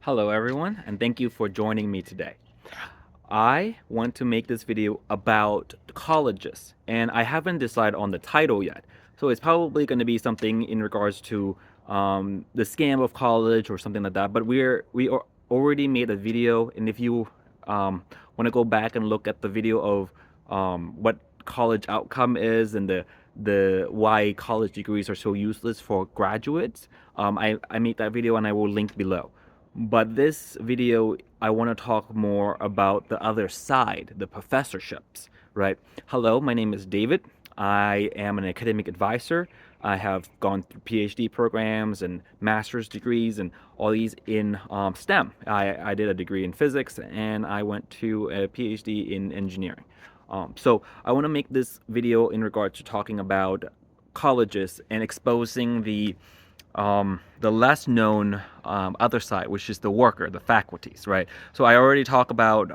Hello everyone, and thank you for joining me today. I want to make this video about colleges, and I haven't decided on the title yet. So it's probably going to be something in regards to the scam of college or something like that. But already made a video, and if you want to go back and look at the video of what college outcome is and the why college degrees are so useless for graduates, I made that video and I will link below. But this video, I want to talk more about the other side, the professorships, right? Hello, my name is David. I am an academic advisor. I have gone through PhD programs and master's degrees and all these in STEM. I did a degree in physics and I went to a PhD in engineering. So I want to make this video in regard to talking about colleges and exposing the less known other side, which is the worker, the faculties, right? So I already talked about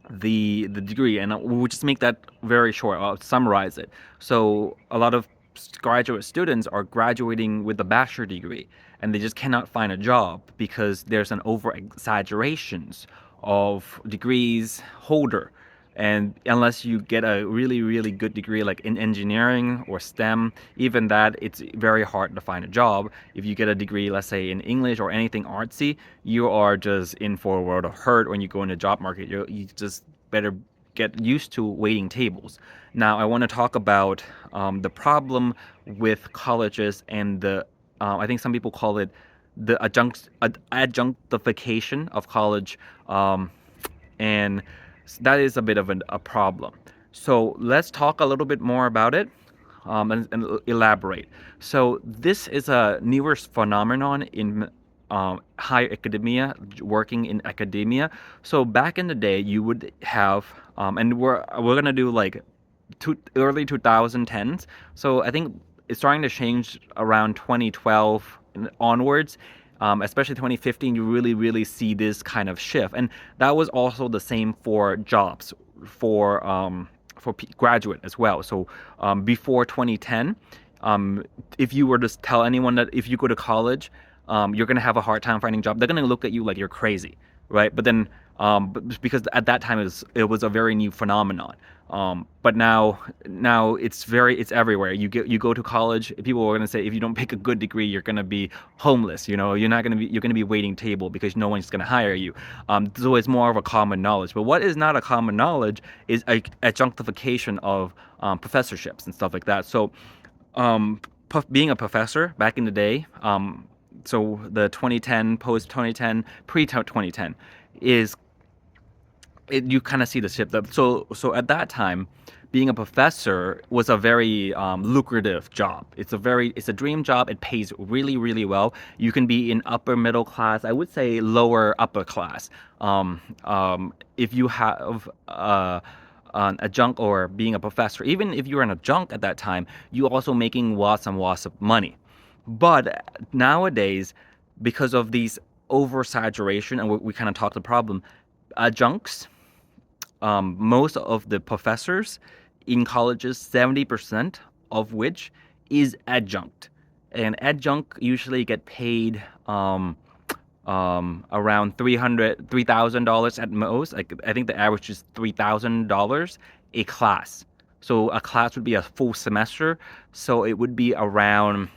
the degree, and we'll just make that very short. I'll summarize it. So a lot of graduate students are graduating with a bachelor degree, and they just cannot find a job because there's an over exaggerations of degrees holder. And unless you get a really, really good degree like in engineering or STEM, even that, it's very hard to find a job. If you get a degree, let's say in English or anything artsy, you are just in for a world of hurt when you go in the job market. You just better get used to waiting tables. Now, I want to talk about the problem with colleges and I think some people call it the adjunctification of college. And that is a bit of a problem. So let's talk a little bit more about it and elaborate. So this is a newer phenomenon in higher academia, working in academia. So back in the day, you would have, and we're gonna do like early 2010s. So I think it's starting to change around 2012 onwards. Especially 2015, you really see this kind of shift, and that was also the same for jobs for graduate as well. So before 2010, if you were to tell anyone that if you go to college, you're gonna have a hard time finding a job, they're gonna look at you like you're crazy, right? But then because at that time it was a very new phenomenon. But now it's everywhere. You go to college, people are gonna say if you don't pick a good degree, you're gonna be homeless. You're gonna be waiting table because no one's gonna hire you. So it's more of a common knowledge. But what is not a common knowledge is adjunctification of professorships and stuff like that. So being a professor back in the day, so the 2010, post 2010, pre 2010 is you kind of see the shift. So at that time, being a professor was a very lucrative job. It's a dream job. It pays really well. You can be in upper middle class. I would say lower upper class. If you have an adjunct or being a professor, even if you're an adjunct at that time, you also making lots and lots of money. But nowadays, because of these oversaturation, and we kind of talked the problem, adjuncts, most of the professors in colleges, 70% of which is adjunct. And adjunct usually get paid around $3,000 at most. Like, I think the average is $3,000 a class. So a class would be a full semester. So it would be around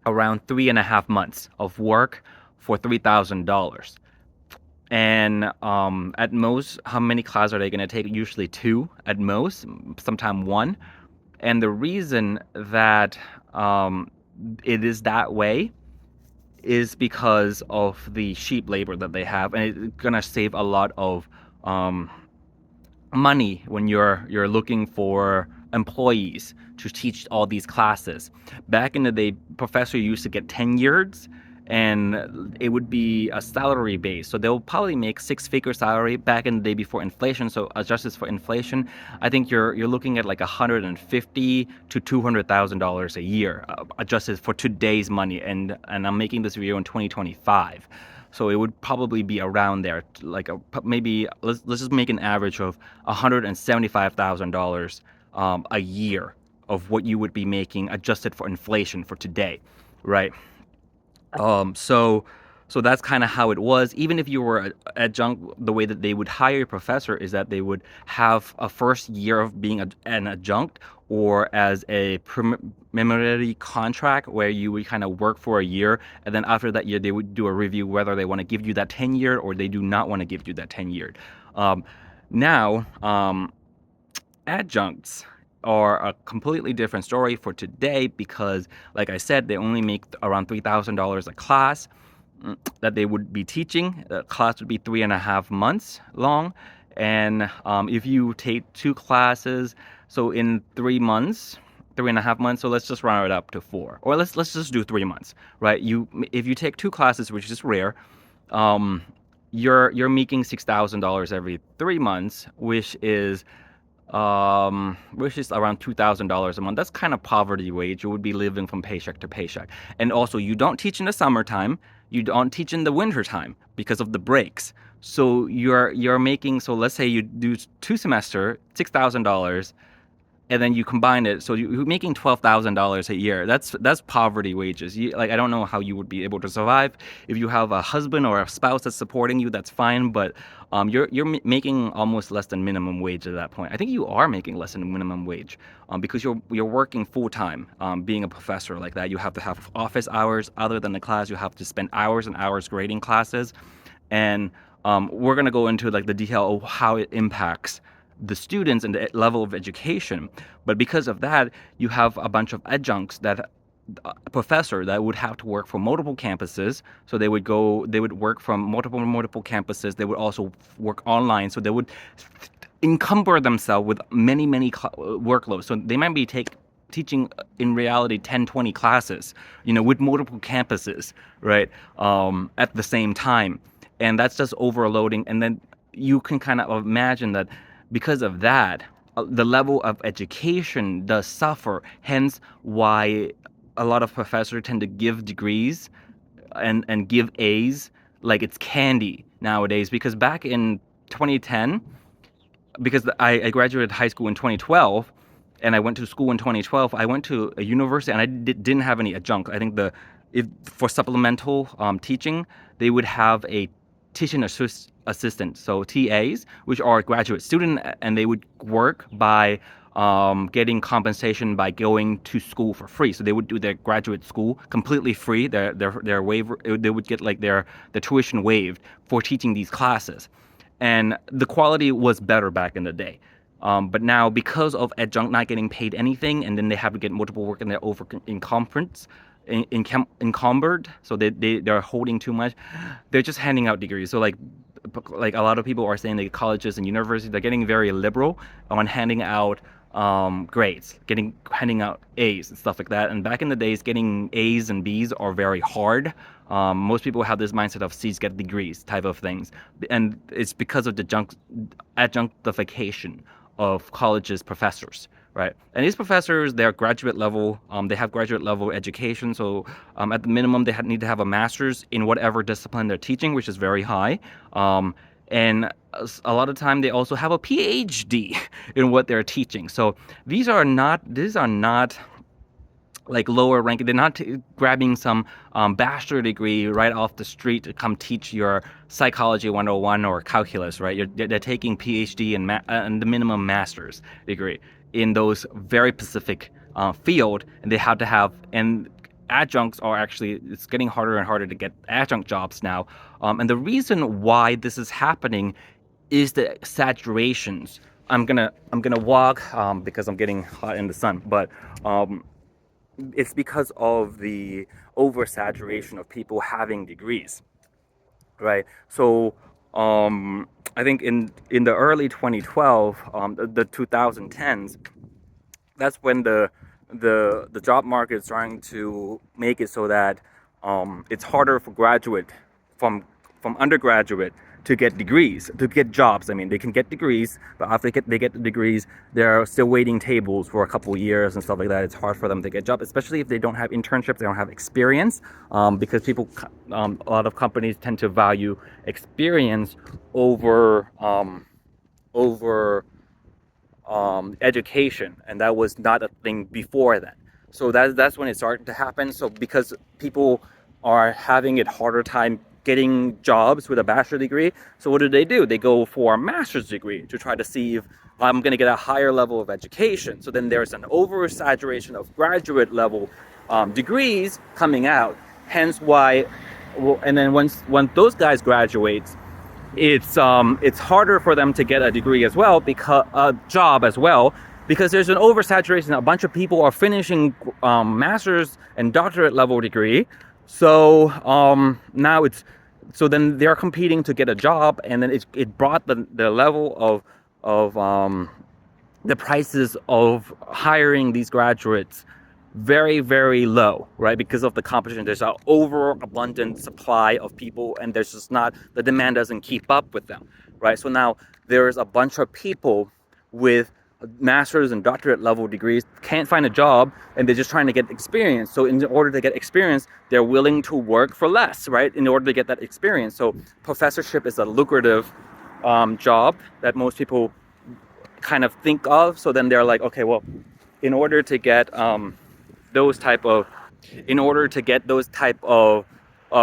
3.5 months of work for $3,000. And at most, how many classes are they going to take? Usually two at most, sometimes one. And the reason that it is that way is because of the cheap labor that they have, and it's going to save a lot of money when you're looking for employees to teach all these classes. Back in the day, professor used to get tenured, and it would be a salary base. So they'll probably make six-figure salary back in the day before inflation. So adjusted for inflation, I think you're looking at like $150,000 to $200,000 a year, adjusted for today's money. And I'm making this video in 2025. So it would probably be around there, like maybe let's just make an average of $175,000 a year of what you would be making adjusted for inflation for today, right? So So that's kind of how it was. Even if you were an adjunct, the way that they would hire a professor is that they would have a first year of being an adjunct, or as a preliminary contract where you would kind of work for a year, and then after that year they would do a review whether they want to give you that 10-year or they do not want to give you that 10-year. Now, adjuncts are a completely different story for today because, like I said, they only make around $3,000 a class that they would be teaching. The class would be 3.5 months long, and if you take 2 classes, so in 3 months, 3.5 months, so let's just round it up to 4, or let's just do 3 months, right? If you take 2 classes, which is rare, um, you're making $6,000 every 3 months, which is around $2,000 a month. That's kind of poverty wage. You would be living from paycheck to paycheck. And also, you don't teach in the summertime. You don't teach in the wintertime because of the breaks. So you're making. So let's say you do 2 semesters, $6,000, and then you combine it, so you're making $12,000 a year. That's poverty wages. Like, I don't know how you would be able to survive. If you have a husband or a spouse that's supporting you, that's fine. But you're making almost less than minimum wage at that point. I think you are making less than minimum wage, because you're working full time. Being a professor like that, you have to have office hours other than the class. You have to spend hours and hours grading classes, and we're gonna go into like the detail of how it impacts the students and the level of education. But because of that, you have a bunch of adjuncts that a professor that would have to work for multiple campuses. So they would work from multiple campuses. They would also work online. So they would encumber themselves with many workloads. So they might be teaching in reality 10, 20 classes, with multiple campuses, right? At the same time. And that's just overloading. And then you can kind of imagine that because of that, the level of education does suffer. Hence why a lot of professors tend to give degrees and give A's like it's candy nowadays. Because back in 2010, because I graduated high school in 2012, and I went to school in 2012. I went to a university and I didn't have any adjunct. I think if for supplemental teaching, they would have a teaching assistant, so TAs, which are graduate student, and they would work by getting compensation by going to school for free. So they would do their graduate school completely free. Their waiver, they would get like their tuition waived for teaching these classes. And the quality was better back in the day. But now, because of adjunct not getting paid anything, and then they have to get multiple work and they're encumbered, so they're holding too much. They're just handing out degrees. So like a lot of people are saying that colleges and universities, they're getting very liberal on handing out grades, handing out A's and stuff like that. And back in the days, getting A's and B's are very hard. Most people have this mindset of C's get degrees type of things, and it's because of the adjunctification of colleges professors, right? And these professors, they're graduate level. They have graduate level education, so at the minimum, they need to have a master's in whatever discipline they're teaching, which is very high. And a lot of time, they also have a PhD in what they're teaching. So these are not like lower ranking. They're not grabbing some bachelor degree right off the street to come teach your psychology 101 or calculus, right? They're taking PhD and the minimum master's degree in those very specific field, and they have to have. And adjuncts are actually, it's getting harder and harder to get adjunct jobs now. And the reason why this is happening is the saturations. I'm gonna walk because I'm getting hot in the sun, but it's because of the oversaturation of people having degrees, right? So I think in the early 2012, the 2010s, that's when the job market is trying to make it so that it's harder for graduate from undergraduate to get degrees, to get jobs. I mean, they can get degrees, but after they get the degrees, they're still waiting tables for a couple of years and stuff like that. It's hard for them to get jobs, especially if they don't have internships, they don't have experience, because a lot of companies tend to value experience over education, and that was not a thing before that. So that's when it started to happen. So because people are having it harder time getting jobs with a bachelor degree. So what do? They go for a master's degree to try to see if I'm going to get a higher level of education. So then there's an oversaturation of graduate level degrees coming out. Hence why, well, and then once those guys graduate, it's harder for them to get a degree as well, because a job as well, because there's an oversaturation. A bunch of people are finishing master's and doctorate level degree. So now so then they're competing to get a job, and then it brought the level of the prices of hiring these graduates very, very low, right? Because of the competition. There's an overabundant supply of people, and there's just not, the demand doesn't keep up with them, right? So now there's a bunch of people with master's and doctorate level degrees can't find a job, and they're just trying to get experience. So in order to get experience, they're willing to work for less, right? In order to get that experience. So professorship is a lucrative job that most people kind of think of. So then they're like, okay, well, in order to get those type of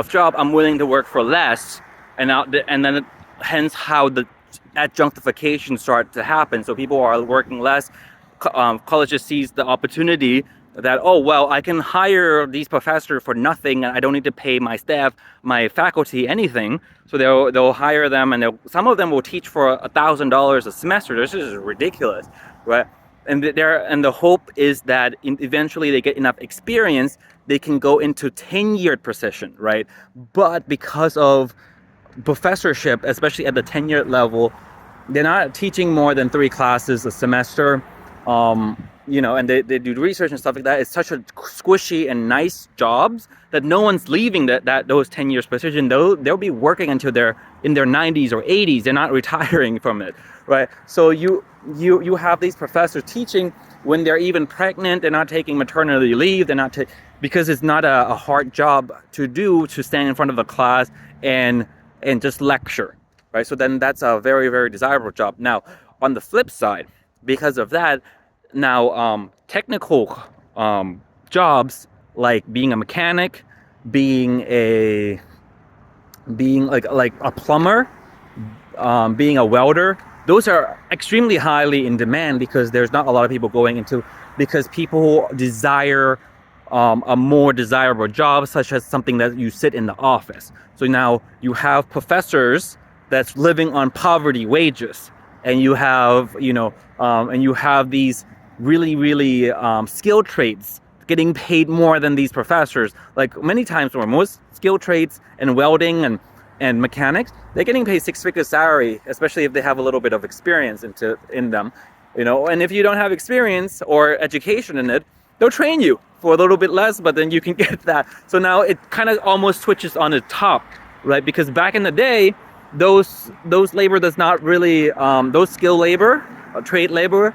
job, I'm willing to work for less, and then hence how the adjunctification starts to happen. So people are working less. Colleges sees the opportunity that, oh well, I can hire these professors for nothing, and I don't need to pay my staff, my faculty, anything. So they'll hire them, and some of them will teach for $1,000 a semester. This is ridiculous, right? And the hope is that eventually they get enough experience, they can go into tenured position, right? But because of professorship, especially at the tenured level, they're not teaching more than 3 classes a semester, and they do research and stuff like that. It's such a squishy and nice jobs that no one's leaving those 10 years position. They'll be working until they're in their 90s or 80s. They're not retiring from it, right? So you have these professors teaching when they're even pregnant. They're not taking maternity leave. They're not because it's not a hard job to do, to stand in front of a class and just lecture, right? So then that's a very, very desirable job. Now, on the flip side, because of that, now technical jobs like being a mechanic, being like a plumber, being a welder, those are extremely highly in demand because there's not a lot of people going into, because people desire a more desirable job, such as something that you sit in the office. So now you have professors that's living on poverty wages, and you have these really, really skilled trades getting paid more than these professors. Like many times, where most skilled trades and welding and mechanics, they're getting paid 6-figure salary, especially if they have a little bit of experience in them, And if you don't have experience or education in it, they'll train you for a little bit less, but then you can get that. So now it kind of almost switches on the top, right? Because back in the day, those labor does not really, those skilled labor, trade labor,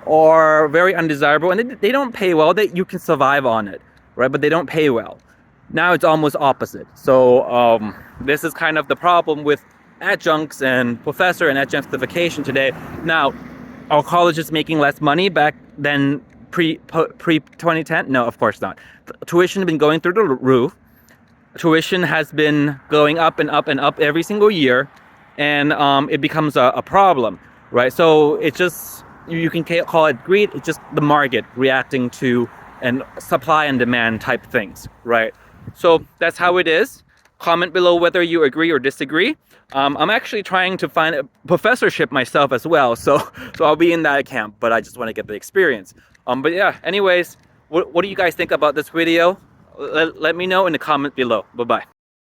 are very undesirable, and they don't pay well. You can survive on it, right? But they don't pay well. Now it's almost opposite. So this is kind of the problem with adjuncts and professor and adjunctification today. Now, are colleges making less money back than pre 2010? No, of course not. Tuition has been going through the roof. Tuition has been going up and up and up every single year, and it becomes a problem, right? So it's just, you can call it greed. It's just the market reacting to and supply and demand type things, right? So that's how it is. Comment below whether you agree or disagree. I'm actually trying to find a professorship myself as well, so I'll be in that camp, but I just want to get the experience. But yeah, anyways, what do you guys think about this video? Let me know in the comment below. Bye-bye.